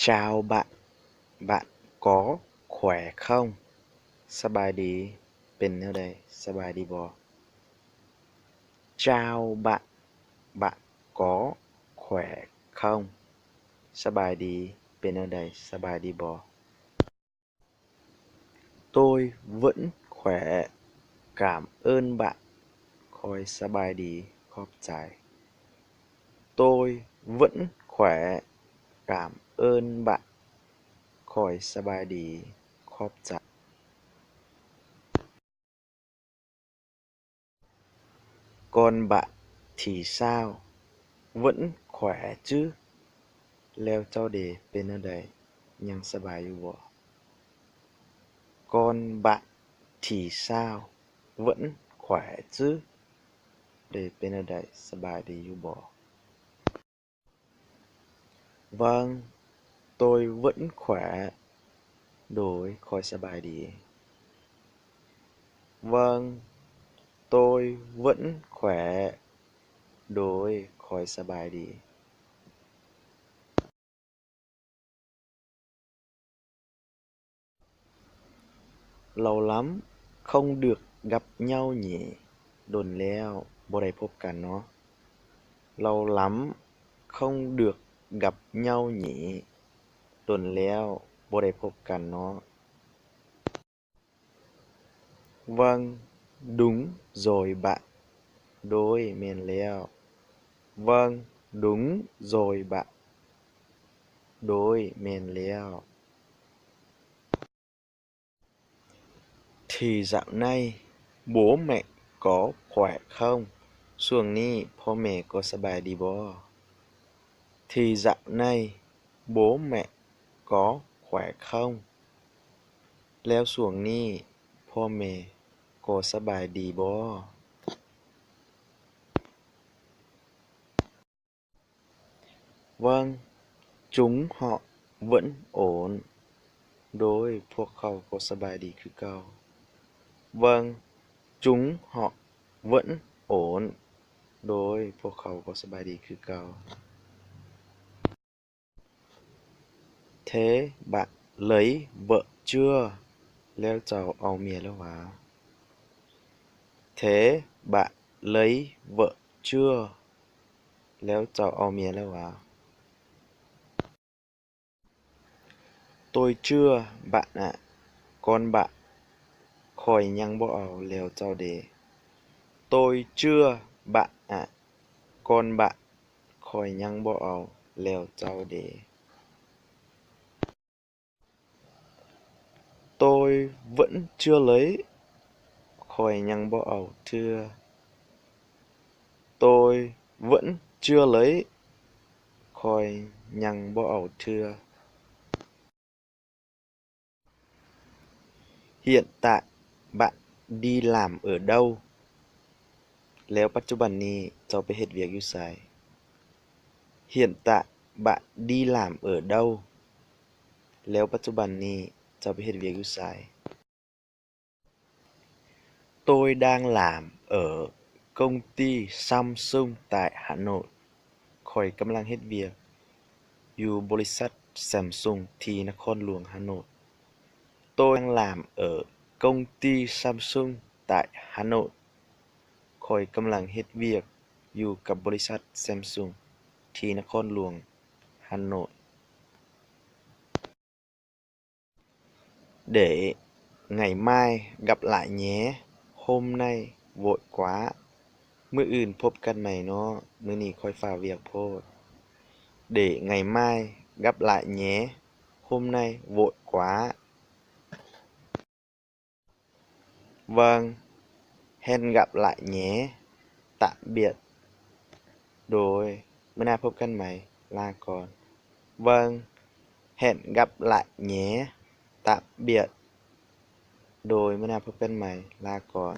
Chào bạn, bạn có khỏe không? สบายดี เป็นแนวใด สบายดีบ่ Chào bạn, bạn có khỏe không? สบายดี เป็นแนวใด สบายดีบ่ Tôi vẫn khỏe, cảm ơn bạn. คอยสบายดี ขอบใจ Tôi vẫn khỏe, cảm ơn bạn. คอยสบายดี ขอบใจ Còn bạn thì sao? Vẫn khỏe chứ? แล้วเจ้าเดเป็นจั่งใด ยังสบายอยู่บ่ Còn bạn thì sao? Vẫn khỏe chứ? เดเป็นจั่งใด สบายดีอยู่บ่ Vâng, tôi vẫn khỏe. โดยข้อยสบายดี Vâng, tôi vẫn khỏe. โดยข้อยสบายดี Lâu lắm không được gặp nhau nhỉ? โดนแล้วบ่ได้พบกันเนาะ Lâu lắm không được gặp nhau nhỉ? โดนแล้วบ่ได้พบกันเนาะ Vâng, đúng rồi bạn. โดยแม่นแล้ว Vâng, đúng rồi bạn. โดยแม่นแล้ว Thì dạo này bố mẹ có khỏe không? ช่วงนี้พ่อแม่ก็สบายดีบ่ Thì dạo này bố mẹ có khỏe không? แล้วช่วงนี้พ่อแม่ก็สบายดีบ่ Vâng, chúng họ vẫn ổn. โดยพวกเขาก็สบายดีคือเก่า Vâng, chúng họ vẫn ổn. โดยพวกเขาก็สบายดีคือเก่า Thế bạn lấy vợ chưa? แล้วเจ้าเอาเมียแล้วหวา Thế bạn lấy vợ chưa? แล้วเจ้าเอาเมียแล้วหวา Tôi chưa bạn ạ. Còn bạn ข้อยยังบ่เอาแล้วเจ้าเด Tôi chưa bạn ạ. Còn bạn ข้อยยังบ่เอาแล้วเจ้าเด Tôi vẫn chưa lấy. ข้อยยังบ่เอาเทื่อ Tôi vẫn chưa lấy. ข้อยยังบ่เอาเทื่อ Hiện tại bạn đi làm ở đâu? แล้วปัจจุบันนี้เจ้าไปเฮ็ดเวียกอยู่ไส Hiện tại bạn đi làm ở đâu? แล้วปัจจุบันนี้เจ้าไปเฮ็ดเวียกอยู่ไส Tôi đang làm ở công ty Samsung tại Hà Nội. ข้อยกำลังเฮ็ดเวียกอยู่บริษัท Samsung ที่นครหลวงฮานอย Tôi đang làm ở công ty Samsung tại Hà Nội. ข้อยกำลังเฮ็ดเวียกอยู่กับบริษัท Samsung ที่นครหลวงฮานอย Để ngày mai gặp lại nhé. Hôm nay vội quá. มื้ออื่นพบกันใหม่เนาะ มื้อนี้ข้อยฟ้าวเวียกโพด Để ngày mai gặp lại nhé. Hôm nay vội quá. Vâng, hẹn gặp lại nhé. ตะเบียด โดยมื้อหน้าพบกันใหม่ ลาก่อน Vâng, hẹn gặp lại nhé. ตะเบียด โดยมื้อหน้าพบกันใหม่ ลาก่อน